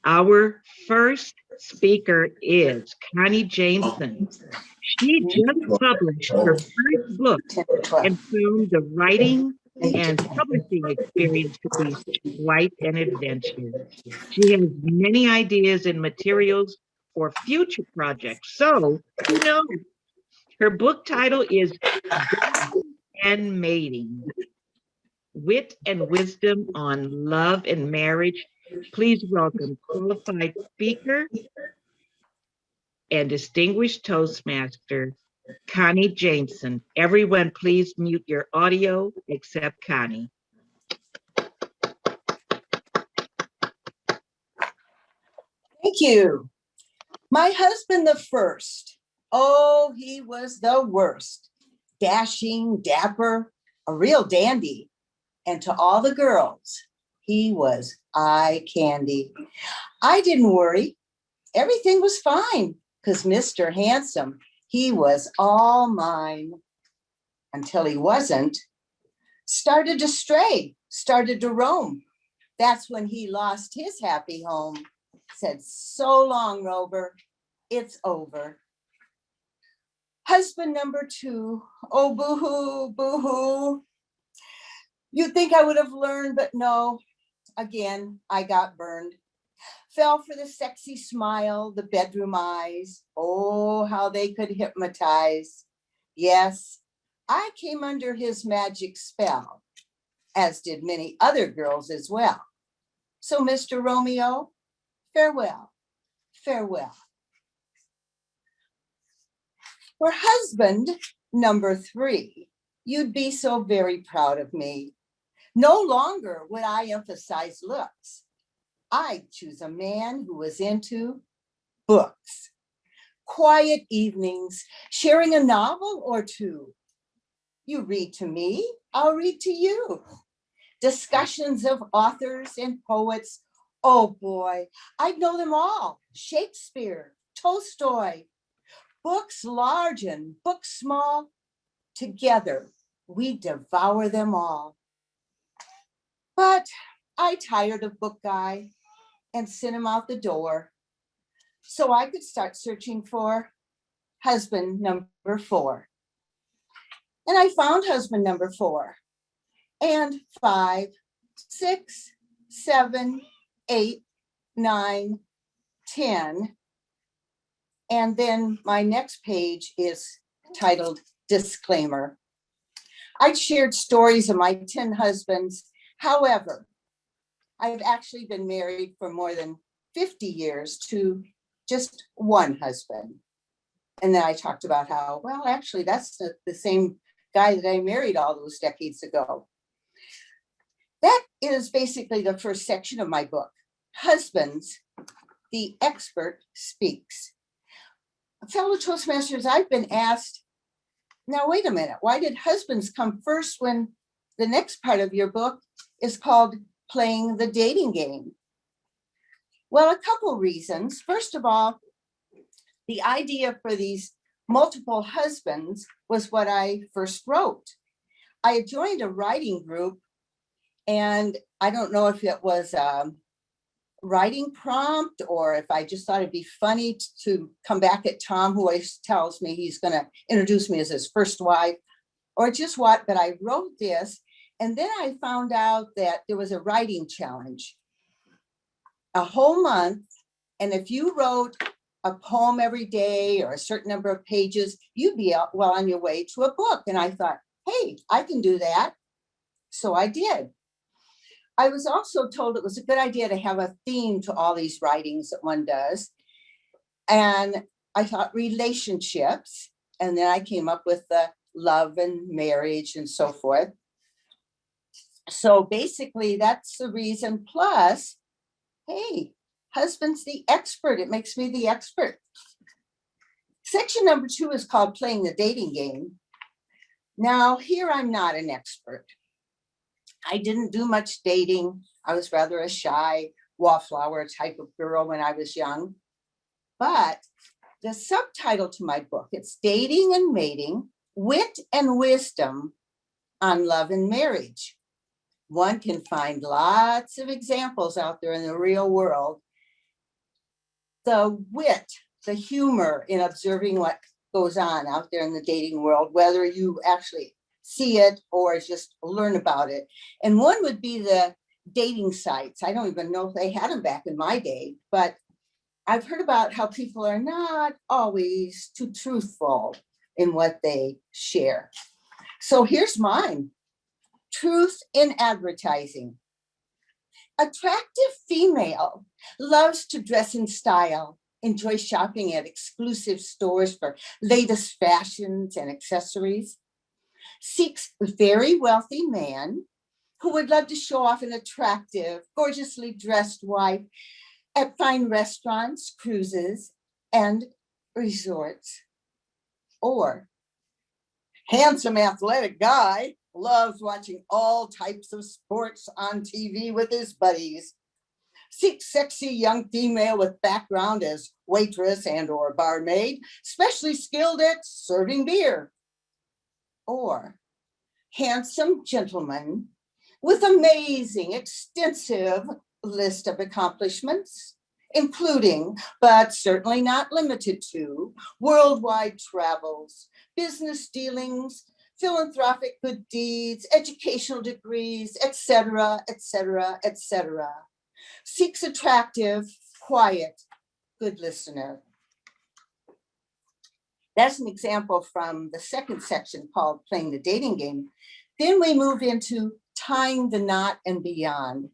Our first speaker is Connie Jameson. She just published her first book 10 to 12. and found the writing 8 to and 10. publishing experience to be quite an adventure. She has many ideas and materials for future projects. So, who knows? Her book title is Dating and Mating, Wit and Wisdom on Love and Marriage. Please welcome qualified speaker and distinguished Toastmaster, Connie Jameson. Everyone, please mute your audio except Connie. Thank you. My husband, the first. Oh, he was the worst. Dashing, dapper, a real dandy. And to all the girls, he was eye candy. I didn't worry. Everything was fine because Mr. Handsome, he was all mine until he wasn't. Started to stray, started to roam. That's when he lost his happy home. Said, so long, Rover, it's over. Husband number two, oh, boo-hoo, boo-hoo. You'd think I would have learned, but no, again, I got burned. Fell for the sexy smile, the bedroom eyes. Oh, how they could hypnotize. Yes, I came under his magic spell, as did many other girls as well. So, Mr. Romeo, farewell, farewell. For husband number three, you'd be so very proud of me. No longer would I emphasize looks. I'd choose a man who was into books. Quiet evenings, sharing a novel or two. You read to me, I'll read to you. Discussions of authors and poets. Oh boy, I'd know them all. Shakespeare, Tolstoy. Books large and books small. Together, we devour them all. But I tired of book guy and sent him out the door so I could start searching for husband number four. And I found husband number four and 5, 6, 7, 8, 9, 10. And then my next page is titled Disclaimer. I'd shared stories of my 10 husbands. However, I've actually been married for more than 50 years to just one husband. And then I talked about how, well, actually, that's the same guy that I married all those decades ago. That is basically the first section of my book. Husbands, the expert speaks. Fellow Toastmasters, I've been asked, now wait a minute, why did husbands come first when the next part of your book is called Playing the Dating Game? Well, a couple reasons. First of all, the idea for these multiple husbands was what I first wrote. I had joined a writing group, and I don't know if it was a writing prompt or if I just thought it'd be funny to come back at Tom, who always tells me he's going to introduce me as his first wife, or just what, but I wrote this. And then I found out that there was a writing challenge, a whole month. And if you wrote a poem every day or a certain number of pages, you'd be well on your way to a book. And I thought, hey, I can do that. So I did. I was also told it was a good idea to have a theme to all these writings that one does. And I thought relationships. And then I came up with the love and marriage and so forth. So basically, that's the reason. Plus, hey, husband's the expert. It makes me the expert. Section number 2 is called Playing the Dating Game. Now, here I'm not an expert. I didn't do much dating. I was rather a shy wallflower type of girl when I was young. But the subtitle to my book, it's Dating and Mating, Wit and Wisdom on Love and Marriage. One can find lots of examples out there in the real world. the wit, the humor in observing what goes on out there in the dating world, whether you actually see it or just learn about it. And one would be the dating sites. I don't even know if they had them back in my day, but I've heard about how people are not always too truthful in what they share. So here's mine. Truth in advertising. Attractive female loves to dress in style, enjoy shopping at exclusive stores for latest fashions and accessories, seeks a very wealthy man who would love to show off an attractive, gorgeously dressed wife at fine restaurants, cruises, and resorts. Or handsome athletic guy loves watching all types of sports on TV with his buddies. Seek sexy young female with background as waitress and or barmaid, specially skilled at serving beer. Or handsome gentleman with amazing, extensive list of accomplishments, including, but certainly not limited to, worldwide travels, business dealings, philanthropic good deeds, educational degrees, etc., etc., etc. Seeks attractive, quiet, good listener. That's an example from the second section called Playing the Dating Game. Then we move into Tying the Knot and Beyond.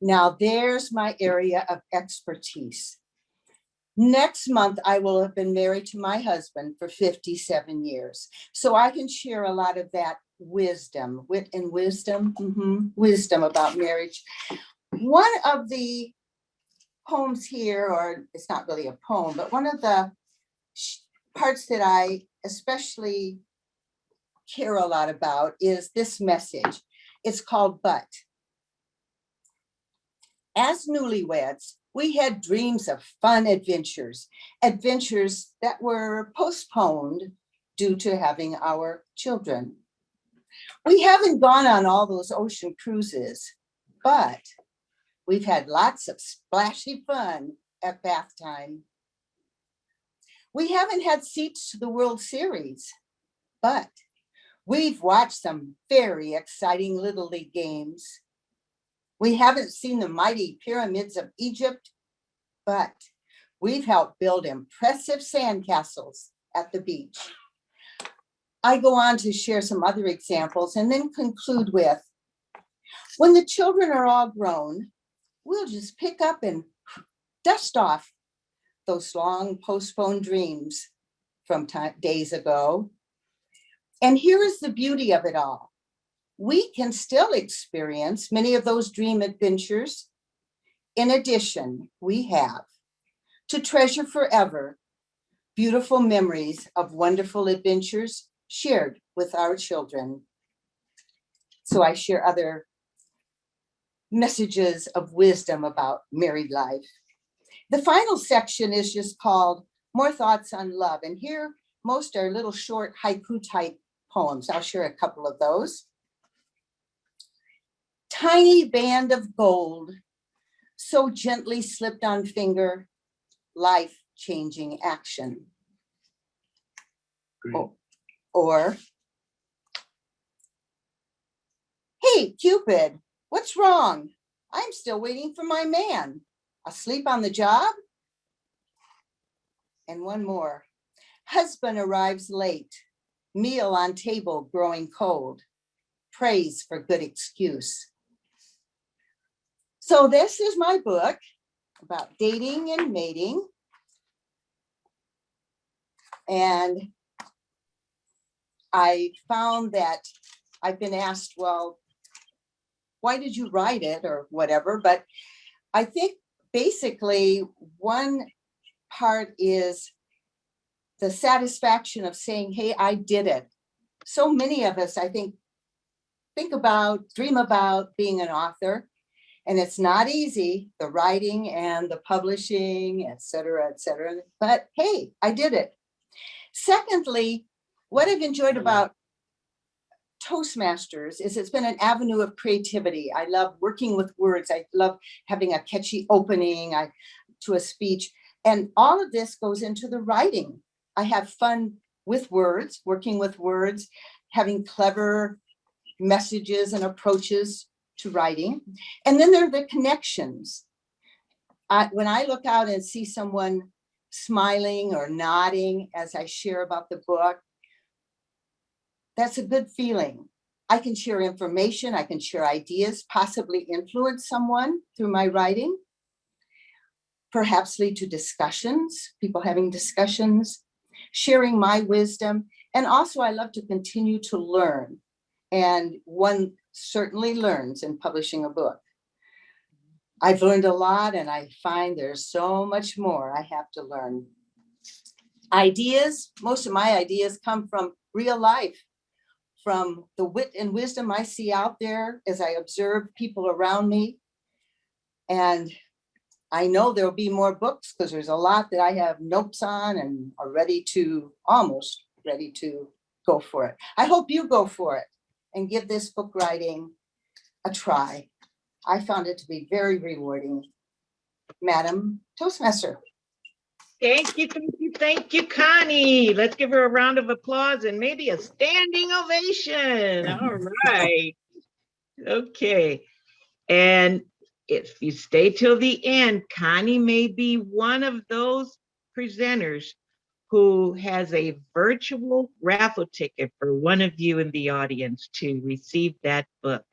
Now there's my area of expertise. Next month, I will have been married to my husband for 57 years. So I can share a lot of that wisdom, wit and wisdom, wisdom about marriage. One of the poems here, or it's not really a poem, but one of the parts that I especially care a lot about is this message. It's called But. As newlyweds, we had dreams of fun adventures, adventures that were postponed due to having our children. We haven't gone on all those ocean cruises, but we've had lots of splashy fun at bath time. We haven't had seats to the World Series, but we've watched some very exciting Little League games. We haven't seen the mighty pyramids of Egypt, but we've helped build impressive sandcastles at the beach. I go on to share some other examples and then conclude with, when the children are all grown, we'll just pick up and dust off those long postponed dreams from days ago. And here is the beauty of it all. We can still experience many of those dream adventures. In addition, we have to treasure forever beautiful memories of wonderful adventures shared with our children. So I share other messages of wisdom about married life. The final section is just called More Thoughts on Love. And here, most are little short haiku type poems. I'll share a couple of those. Tiny band of gold, so gently slipped on finger, life-changing action. Or, hey, Cupid, what's wrong? I'm still waiting for my man. Asleep on the job? And one more. Husband arrives late, meal on table growing cold. Praise for good excuse. So this is my book about dating and mating. And I found that I've been asked, well, why did you write it or whatever? But I think basically one part is the satisfaction of saying, hey, I did it. So many of us, I think about, dream about being an author. And it's not easy, the writing and the publishing, et cetera, but hey, I did it. Secondly, what I've enjoyed about Toastmasters is it's been an avenue of creativity. I love working with words. I love having a catchy opening to a speech. And all of this goes into the writing. I have fun with words, working with words, having clever messages and approaches to writing. And then there are the connections. When I look out and see someone smiling or nodding as I share about the book, that's a good feeling. I can share information, I can share ideas, possibly influence someone through my writing, perhaps lead to discussions, people having discussions, sharing my wisdom. And also I love to continue to learn. And one certainly learns in publishing a book. I've learned a lot, and I find there's so much more I have to learn. Ideas, most of my ideas come from real life, from the wit and wisdom I see out there as I observe people around me. And I know there'll be more books because there's a lot that I have notes on and are almost ready to go for it. I hope you go for it and give this book writing a try. I found it to be very rewarding. Madam Toastmaster. Thank you, Connie. Let's give her a round of applause and maybe a standing ovation. All right. Okay. And if you stay till the end, Connie may be one of those presenters who has a virtual raffle ticket for one of you in the audience to receive that book.